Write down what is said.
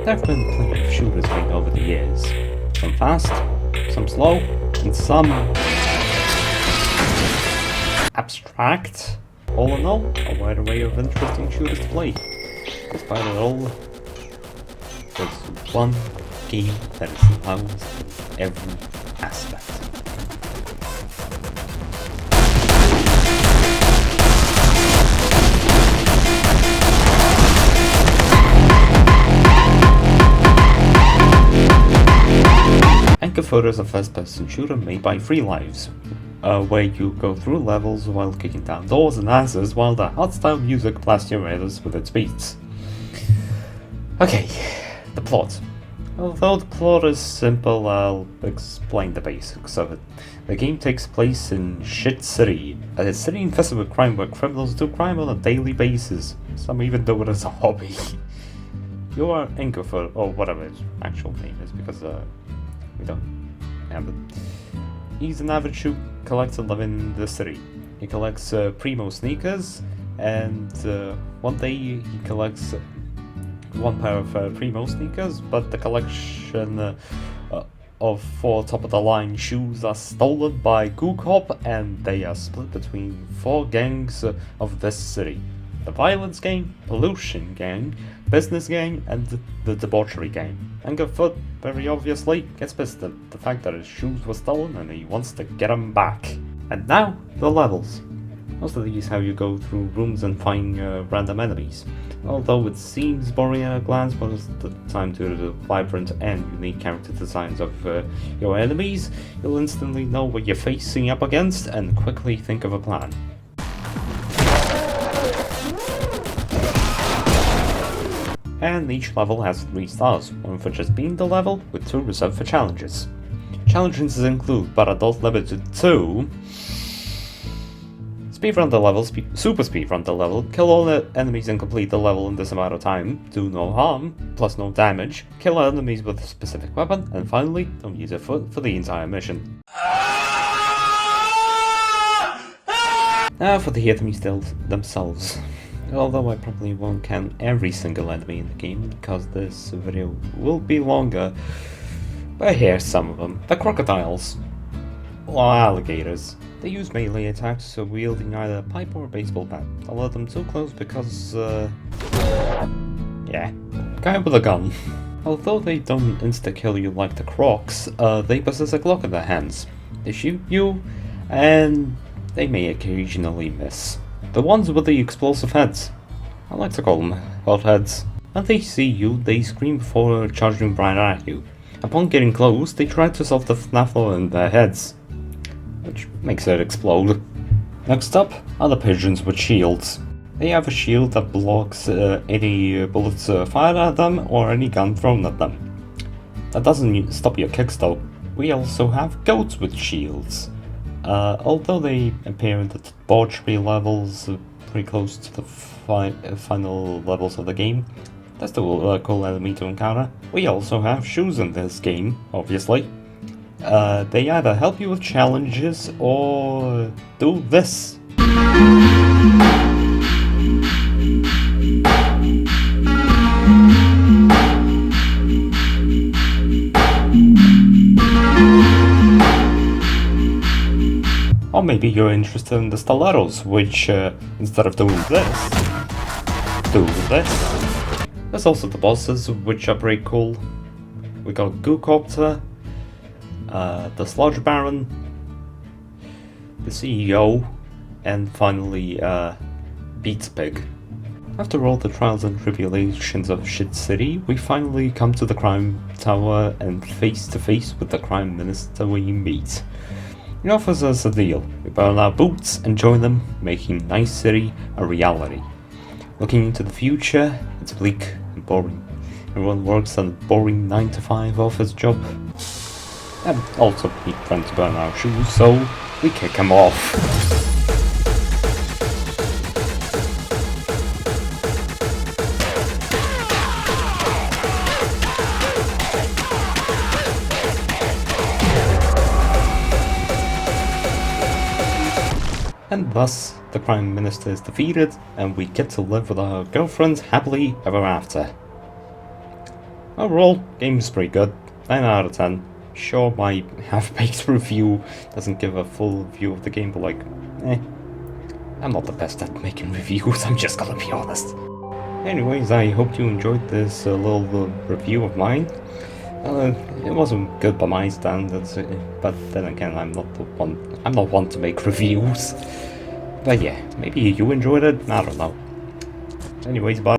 There have been plenty of shooters made over the years. Some fast, some slow, and some abstract. All in all, a wide array of interesting shooters to play. Despite it all, there's one game that is loud in every aspect. Anchor Photo is a first-person shooter made by Free Lives, where you go through levels while kicking down doors and asses while the hardstyle music blasts your ears with its beats. Okay, the plot. Although the plot is simple, I'll explain the basics of it. The game takes place in Shit City, a city infested with crime where criminals do crime on a daily basis. Some even do it as a hobby. You are Anchor Photo, or whatever his actual name is, because we don't have it. He's an avid shoe collector living in the city. He collects primo sneakers, and one day he collects one pair of primo sneakers, but the collection of 4 top-of-the-line shoes are stolen by Goo Cop, and they are split between 4 gangs of this city. The Violence Gang, Pollution Gang, Business Gang, and the Debauchery Gang. Angerfoot, very obviously, gets pissed at the fact that his shoes were stolen and he wants to get them back. And now, the levels. Most of these have you go through rooms and find random enemies. Although it seems boring at a glance, most of the time due to the vibrant and unique character designs of your enemies, you'll instantly know what you're facing up against and quickly think of a plan. And each level has 3 stars, one for just being the level, with 2 reserved for challenges. Challenges include, but are not limited to, speedrun the level, super speedrun the level, kill all the enemies and complete the level in this amount of time, do no harm, plus no damage, kill enemies with a specific weapon, and finally, don't use it for the entire mission. Now for the enemies themselves. Although I probably won't count every single enemy in the game because this video will be longer, but here's some of them. The crocodiles, or alligators. They use melee attacks, wielding either a pipe or a baseball bat. Don't let them too close because, yeah, guy with a gun. Although they don't insta-kill you like the crocs, they possess a Glock in their hands. They shoot you, and they may occasionally miss. The ones with the explosive heads. I like to call them hot heads. When they see you, they scream before charging right at you. Upon getting close, they try to solve the FNAF in their heads, which makes it explode. Next up are the pigeons with shields. They have a shield that blocks any bullets fired at them or any gun thrown at them. That doesn't stop your kicks though. We also have goats with shields. Although they appear in the debauchery levels pretty close to the final levels of the game, they're still a cool enemy to encounter. We also have shoes in this game, obviously. They either help you with challenges or do this. Or maybe you're interested in the stilettos, which, instead of doing this, do this. There's also the bosses, which are pretty cool. We got Goocopter, the Sludge Baron, the CEO, and finally, Beats Pig. After all the trials and tribulations of Shit City, we finally come to the crime tower and face to face with the crime minister we meet. He offers us a deal. We put on our boots and join them, making Nice City a reality. Looking into the future, it's bleak and boring. Everyone works a boring 9-to-5 office job. And also we trying to burn our shoes, so we kick them off. And thus, the Prime Minister is defeated, and we get to live with our girlfriends happily ever after. Overall, game's pretty good. 9 out of 10. Sure, my half-baked review doesn't give a full view of the game, but like, I'm not the best at making reviews, I'm just gonna be honest. Anyways, I hope you enjoyed this little review of mine. It wasn't good by my standards, but then again, I'm not one to make reviews. But yeah, maybe you enjoyed it, I don't know. Anyways, bye.